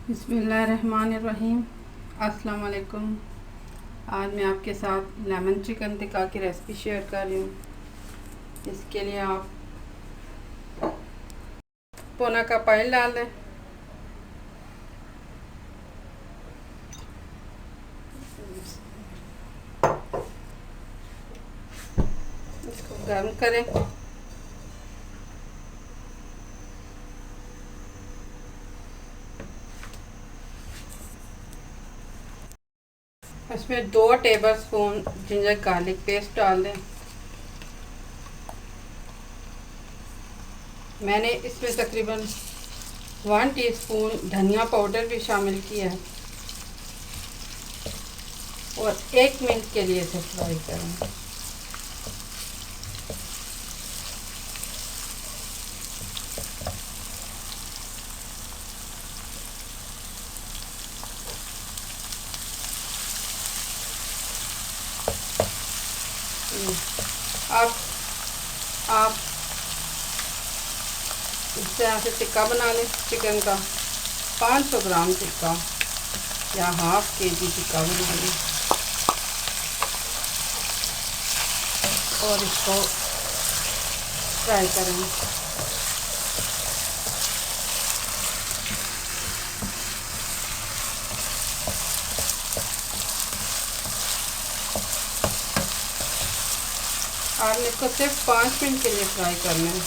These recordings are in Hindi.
बिस्मिल्लाहिर्रहमानिर्रहीम। अस्सलाम वालेकुम। आज मैं आपके साथ लेमन चिकन टिक्का की रेसिपी शेयर कर रही हूँ। इसके लिए आप पौना कप ऑयल डाल दें। इसको गर्म करें। इसमें 2 टेबलस्पून जिंजर गार्लिक पेस्ट डाल दें। मैंने इसमें तकरीबन 1 टीस्पून धनिया पाउडर भी शामिल किया है और 1 मिनट के लिए इसे फ्राई करें। आप इस तरह से टिक्का बना लें। चिकन का 500 ग्राम टिक्का या हाफ केजी टिक्का बना लें और इसको फ्राई करें। आपने इसको सिर्फ 5 मिनट के लिए फ्राई करना है।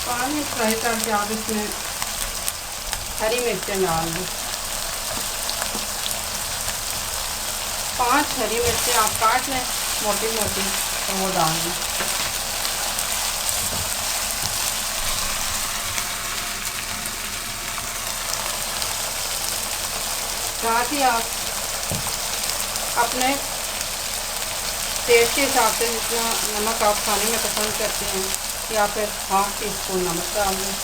पानी फ्राई करके आप इसमें हरी मिर्चें डाल दें। 5 हरी मिर्चें आप काट लें मोटी मोटी, तो वो डाल दें। साथ ही आप अपने टेस्ट के हिसाब से जितना नमक आप खाने में पसंद करते हैं या फिर हाफ टीस्पून नमक डाल दें।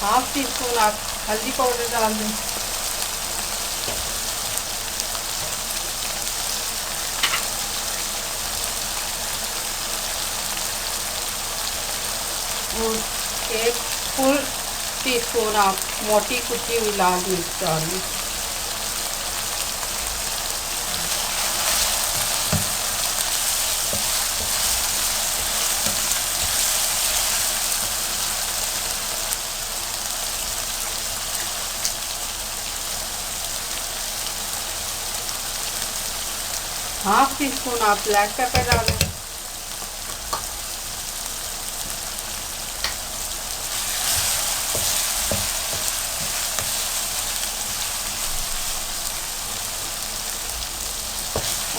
हाफ टीस्पून आप हल्दी पाउडर डाल दें। और 1 फुल टीस्पून आप मोटी कुटी हुई लाल मिर्च डाल दें। हाफ टीस्पून आप ब्लैक पेपर डालें।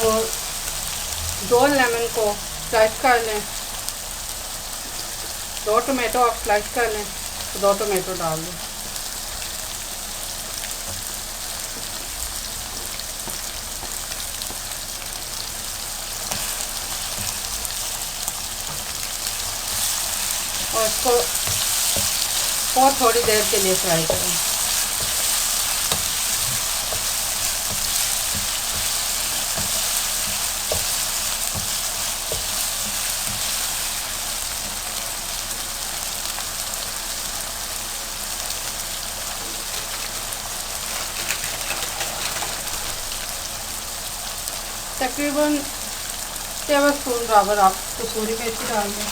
और 2 लेमन को स्लाइस कर लें। 2 टमाटो आप स्लाइस कर लें तो 2 टमाटो डाल दें। और इसको और थोड़ी देर के लिए फ्राई करें। तकरीबन टेबलस्पून बराबर आप कसूरी मेथी डाल दें।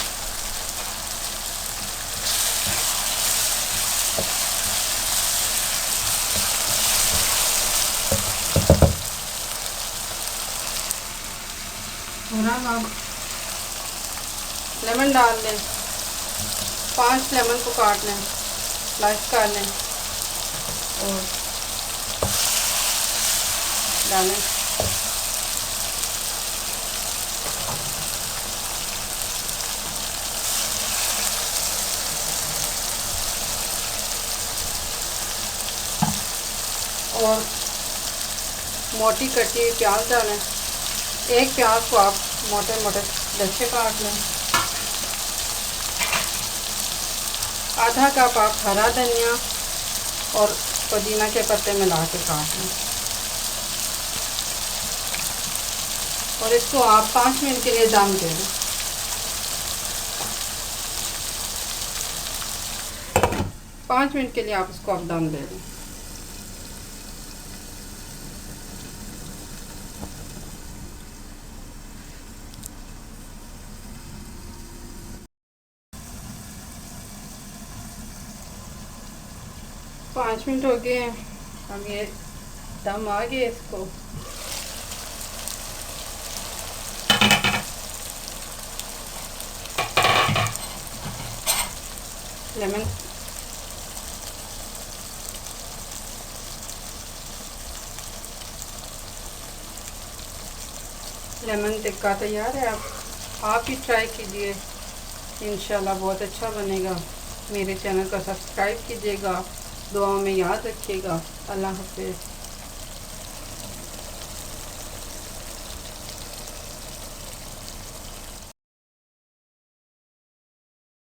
थोड़ा आप लेमन डाल दें। 5 लेमन को काट लें, स्लाइस कर लें और डालें। और मोटी कटी हुई प्याज डालें। 1 प्याज को आप मोटे मोटे लच्छे काट लें। आधा कप आप हरा धनिया और पुदीना के पत्ते मिला के काट लें और इसको आप 5 मिनट के लिए दम दे दें। 5 मिनट के लिए आप इसको अब दम दे दें। पाँच मिनट हो गए हैं, अब ये दम आ गया। इसको लेमन टिक्का तैयार है। आप ही ट्राई कीजिए, इंशाल्लाह बहुत अच्छा बनेगा। मेरे चैनल को सब्सक्राइब कीजिएगा, दुआ में याद रखिएगा। अल्लाह हाफ़िज़।